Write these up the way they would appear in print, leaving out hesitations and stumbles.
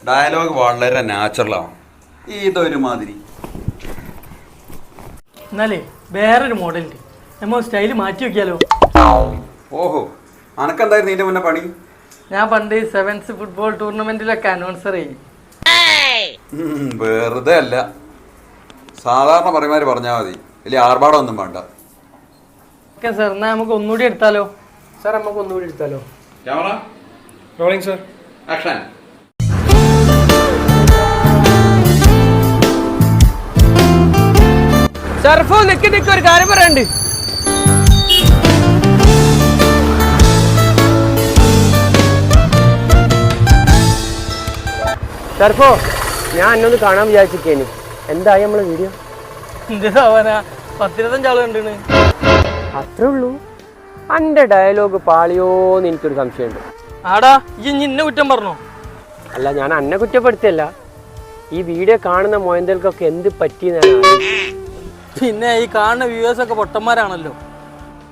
Dialogue വളരെ നാച്ചുറലാണ്. ഇതൊരു മാതിരി. എന്നാലേ വേറൊരു മോഡലുണ്ട്, നമ്മൾ സ്റ്റൈല് മാറ്റി വെക്കിയാലോ? ഓഹോ, അനക്കെന്തായിരുന്നു ഇതിന്റെ മുന്നേ പണി? ഞാൻ പണ്ട് സെവൻസ് ഫുട്ബോൾ ടൂർണമെന്റിലൊക്കെ അനൗൺസർ ചെയ്യും. വെറുതെ അല്ല, സാധാരണ പറയുമാര് പറഞ്ഞാൽ മതി, വലിയ ആർഭാടം ഒന്നും വേണ്ട. ഓക്കെ സാർ, എന്നാൽ നമുക്ക് ഒന്നുകൂടി എടുത്താലോ? സാർ നമുക്ക് ഒന്നുകൂടി എടുത്താലോ? Camera rolling sir, action. സർഫോ നിക്ക് നിക്ക്, ഒരു കാര്യം പറയണ്ട്. സർഫോ, ഞാൻ എന്നൊന്ന് കാണാൻ വിചാരിച്ചിരിക്കേനു. എന്തായി നമ്മളെ വീഡിയോ? എന്താ 10-25 ആള് കണ്ടിന്. അത്രേ ഉള്ളൂ? എൻ്റെ ഡയലോഗ് പാളിയോന്ന് എനിക്കൊരു സംശയമുണ്ട്. ആടാ, ഈ ഇന്നെ കുറ്റം പറഞ്ഞോ? അല്ല, ഞാൻ അന്നെ കുറ്റപ്പെടുത്തിയല്ല, ഈ വീഡിയോ കാണുന്ന മോയന്തൽക്കൊക്കെ എന്ത് പറ്റിയെന്നാണ്. പിന്നെ ഈ കാണുന്ന വ്യൂവേഴ്സ് ഒക്കെ പൊട്ടന്മാരാണല്ലോ.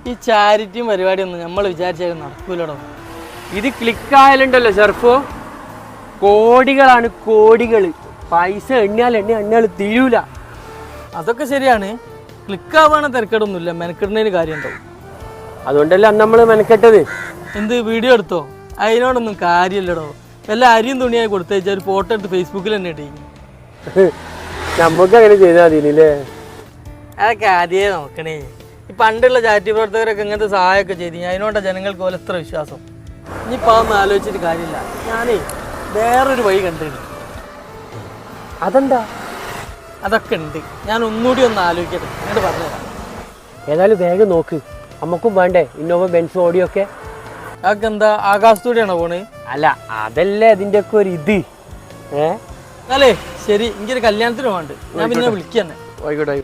ഈ ചാരിറ്റിയും പരിപാടിയൊന്നും നമ്മൾ വിചാരിച്ചാലും നടക്കൂലടോ. ഇത് ക്ലിക്കായാലുണ്ടല്ലോ സർഫോ, കോടികളാണ് കോടികൾ. പൈസ എണ്ണിയാൽ തീരൂല. അതൊക്കെ ശരിയാണ്, ക്ലിക്കാവാണ് തിരക്കേടൊന്നുമില്ല, മെനക്കെടുന്നതിന് കാര്യം ഉണ്ടാവും. അതുകൊണ്ടല്ലേ അന്ന് നമ്മൾ മെനക്കെട്ടത്. എന്ത് വീഡിയോ എടുത്തോ? അതിനോടൊന്നും കാര്യമില്ലടോ. വല്ല അരിയും തുണിയായി കൊടുത്തേച്ചാൽ ഒരു ഫോട്ടോ എടുത്ത് ഫേസ്ബുക്കിൽ തന്നെ ഇട്ടേക്കും. നമുക്ക് അങ്ങനെ ചെയ്താൽ മതിയില്ലേ? അതൊക്കെ ആദ്യമേ നോക്കണേ. ഈ പണ്ടുള്ള ചാരിറ്റി പ്രവർത്തകരൊക്കെ ഇങ്ങനത്തെ സഹായമൊക്കെ ചെയ്തു, അതിനോടാ ജനങ്ങൾക്ക് പോലെ എത്ര വിശ്വാസം. ഇനിയിപ്പോൾ അതൊന്നും ആലോചിച്ചിട്ട് കാര്യമില്ല. ഞാനേ വേറൊരു വഴി കണ്ടിട്ടുണ്ട്. അതെന്താ? അതൊക്കെ ഉണ്ട്, ഞാൻ ഒന്നുകൂടി ഒന്ന് ആലോചിക്കട്ടെ, എന്നിട്ട് പറഞ്ഞുതരാം. ഏതായാലും വേഗം നോക്ക്, നമുക്കും വേണ്ടേ ഇന്നോവ ബെൻസ് ഓടിയൊക്കെ. അതൊക്കെ എന്താ ആകാശത്തൂടെയാണോ പോണ്? അല്ല, അതല്ലേ അതിൻ്റെ ഒക്കെ ഒരു ഇത്. അല്ലേ ശരി, എനിക്കൊരു കല്യാണത്തിന് പോകണ്ട്, ഞാൻ പിന്നെ വിളിക്കുക തന്നെ. ആയിക്കോട്ടെ.